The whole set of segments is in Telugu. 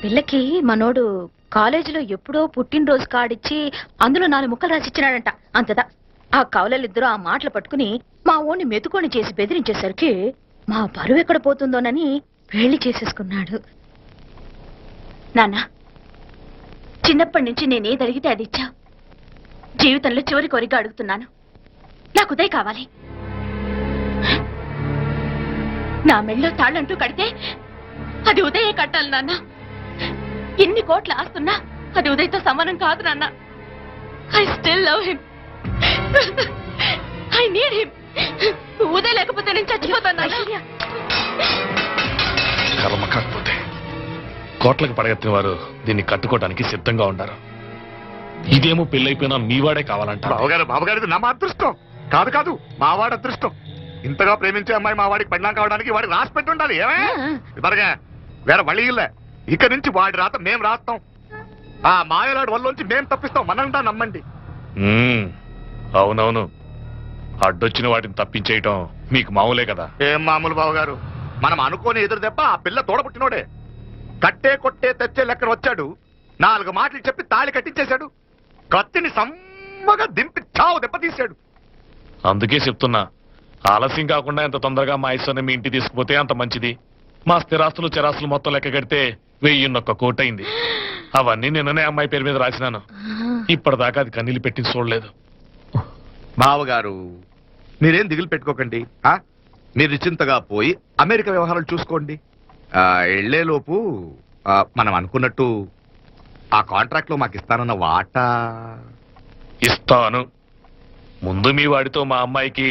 పిల్లకి మనోడు కాలేజీలో ఎప్పుడో పుట్టినరోజు కార్డిచ్చి అందులో 4 ముక్కలు రాసిచ్చినాడంట. అంతదా ఆ కవలలిద్దరూ ఆ మాటలు పట్టుకుని మా ఓణ్ణి మెతుకొని చేసి బెదిరించేసరికి మా బరువు ఎక్కడ పోతుందోనని పెళ్లి చేసేసుకున్నాడు. నాన్న, చిన్నప్పటి నుంచి నేనేది అడిగితే అది ఇచ్చా. జీవితంలో చివరి కోరిక అడుగుతున్నాను, నాకు ఉదయ్ కావాలి. నా మెళ్ళో తాళ్ళంటూ కడితే అది ఉదయే కట్టాలి నాన్న. ఎన్ని కోట్ల ఆస్తున్నా అది ఉదయ్తో సమానం కాదు నాన్న. I still love him, I need him. Uday లేకపోతే నేను చచ్చిపోతాను. కర్మ కాకపోతే కోట్లకు పడగెత్తిన వారు దీన్ని కట్టుకోవడానికి సిద్ధంగా ఉన్నారు. ఇదేమో పెళ్ళైపోయినా మీవాడే కావాలంట. బాబుగారు నా అదృష్టం కాదు కాదు, మావాడి అదృష్టం. ఇంతగా ప్రేమించే అమ్మాయి మా వాడికి పెళ్ళాం కావడానికి వాడికి రాసి పెట్టి ఉండాలి. ఏమే ఇవరగా వేరే వళ్ళిలే. ఇక నుంచి వాడి రాత మేం రాస్తాం. ఆ మాయలాడు వల్లోంచి మేం తప్పిస్తాం. మనంతా నమ్మండి. అవునవును, అడ్డొచ్చిన వాటిని తప్పించేయటం మీకు మామూలే కదా. ఏం మామూలు బావగారు, మనం అనుకోని ఎదురు దెబ్బ ఆ పిల్ల తోడబుట్టినోడే. కట్టే కొట్టే తెచ్చే లెక్కన వచ్చాడు. 4 మాటలు చెప్పి తాళి కట్టించేశాడు. కత్తిని సమ్మగా దింపి చావు దెబ్బతీశాడు. అందుకే చెప్తున్నా, ఆలస్యం కాకుండా ఎంత తొందరగా మా ఐశ్వర్ని మీ ఇంటికి తీసుకుపోతే అంత మంచిది. మా స్థిరాస్తులు చిరాస్తులు మొత్తం లెక్క కడితే 1001 కోటి అయింది. అవన్నీ నిన్ననే అమ్మాయి పేరు మీద రాసినాను. ఇప్పటిదాకా అది కన్నీళ్ళు పెట్టి చూడలేదు. బావగారు మీరేం దిగులు పెట్టుకోకండి. మీరు నిశ్చింతగా పోయి అమెరికా వ్యవహారాలు చూసుకోండి. వెళ్లేలోపు మనం అనుకున్నట్టు ఆ కాంట్రాక్ట్ లో మాకు ఇస్తానన్న వాటా ఇస్తాను. ముందు మీ వాడితో మా అమ్మాయికి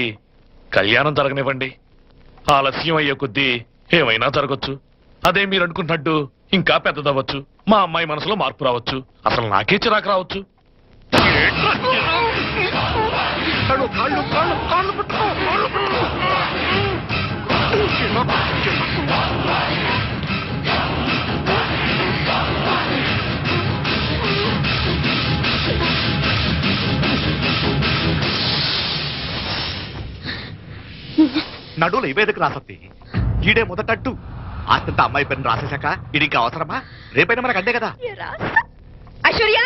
కళ్యాణం జరగనివ్వండి. ఆలస్యం అయ్యే కొద్దీ ఏమైనా జరగచ్చు. అదే మీరు అనుకుంటున్నట్టు ఇంకా పెద్దదవ్వచ్చు. మా అమ్మాయి మనసులో మార్పు రావచ్చు. అసలు నాకే చిరాకు రావచ్చు. నడువులు ఇవేదకు రాసత్తి. ఈడే మొదటట్టు ఆస్తంత అమ్మాయి పని రాసేశాక ఇది ఇంకా అవసరమా? రేపైనా మనకు అంతే కదా. ఐశ్వర్య,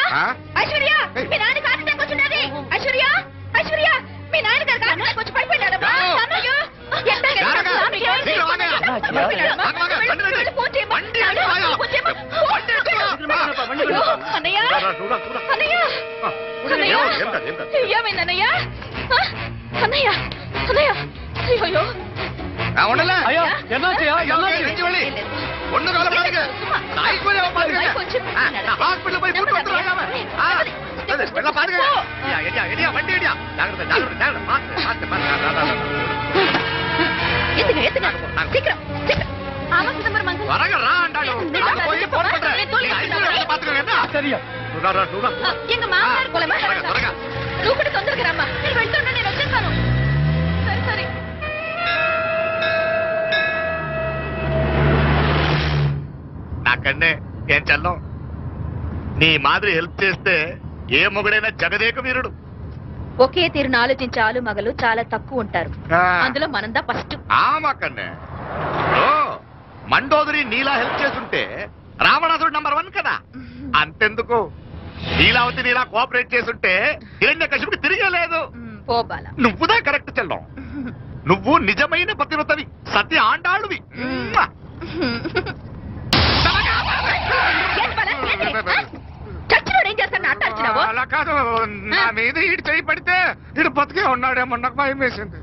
ఐశ్వర్య, మీ నాన్న కాంటాక్ట్ వచ్చినది. ఐశ్వర్య, ఐశ్వర్య, మీ నాన్న గారు కాంటాక్ట్ వచ్చి పడిపోయాడు. అన్నయ్య, ఏమైందన్నయ్య? అన్నయ్య, అన్నయ్య, అయ్యో నువ్వు కూడా తొందరగా రమ్మా. నేను వెళ్తున్నా, నేను వచ్చేస్తాను. సరే సరే. నాకన్నే ఏం చల్లం. నీ మాదిరి హెల్ప్ చేస్తే ఏ మొగుడైనా జగదేక వీరుడు. ఒకే తీరును ఆలోచించే ఆలు మగలు చాలా తక్కువ ఉంటారు. అందులో మనందా ఫస్ట్. మాకన్నే మండోదరి నీలా హెల్ప్ చేస్తుంటే రావణాసుడు నంబర్ 1 కదా. అంతెందుకు, నీలావతి నీలా కోఆపరేట్ చేస్తుంటే హిరణ్యకశిపుడికి తిరిగే లేదు. నువ్వుదా కరెక్ట్ చెల్లం. నువ్వు నిజమైన పతివ్రతవి, సత్య ఆండాళ్ళువి. అలా కాదు, నా మీద ఈడు చేయి పడితే ఈడు బతికే ఉన్నాడేమో నాకు భయం వేసింది.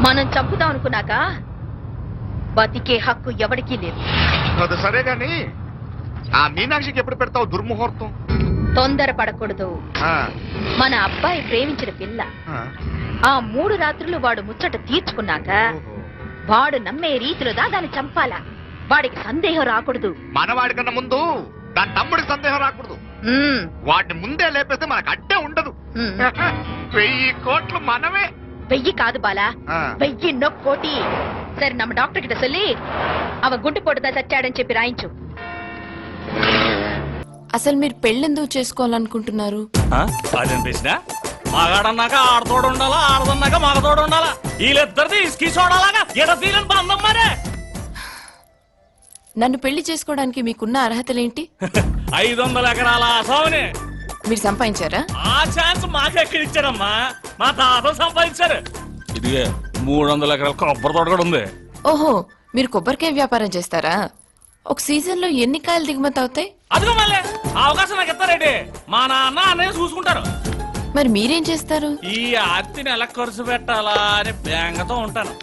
మనం చంపుదాం అనుకున్నాక బతికే హక్కు ఎవరికీ లేదు. అది సరే గాని ఆ మీనాక్షికి ఎప్పుడు పెడతావు దుర్ముహూర్తం? తొందర పడకూడదు. మన అబ్బాయి ప్రేమించిన పిల్ల ఆ 3 రాత్రులు వాడు ముచ్చట తీర్చుకున్నాక వాడు నమ్మే రీతిలో దాన్ని చంపాలా. వాడికి సందేహం రాకూడదు. మనవాడి కన్నా ముందు దాని తమ్ముడికి సందేహం రాకూడదు. వాడిని ముందే లేపేస్తే మనకు అడ్డే ఉండదు. 1000 కోట్లు మనమే. 1000 కాదు బాలా, 1000 కోటి. సరే, நம்ம డాక్టర్ కిட்ட சொல்லி అవ గుండు పొడుదా చచ్చాడని చెప్పి రాయించు. అసలు మీరు పెళ్ళెందుకు చేసుకోవాలనుకుంటున్నారు? అదేం ప్రశ్న? మగాడన్నాక ఆడతోడు ఉండాలా, ఆడదన్నాక మగతోడు ఉండాలా? వీళ్ళిద్దరిది ఇసుకి చూడాలాగా ఎడ ఫీలని బంధం మరే. నన్ను పెళ్లి చేసుకోవడానికి మీకున్న అర్హతలేంటి? 500 ఎకరాల ఆసామని మీరు సంపాదించారా? ఆ ఛాన్స్ మాకెక్కడిచ్చారమ్మా, మా తాత సంపాదించారు. ఇదిగే 300 ఎకరాల కొబ్బరి తోట కూడా ఉంది. ఓహో, మీరు కొబ్బరికాయ వ్యాపారం చేస్తారా? ఒక సీజన్ లో ఎన్ని కాయలు దిగుమతి అవుతాయి? అదిగో మళ్ళీ ఆ అవకాశం నాకు ఇస్తారేంటి? మా నాన్న అన్నయ్య చూసుకుంటారు. మరి మీరేం చేస్తారు? ఈ ఆర్తిని ఎలా ఖర్చు పెట్టాలా అని బేంగతో ఉంటాను.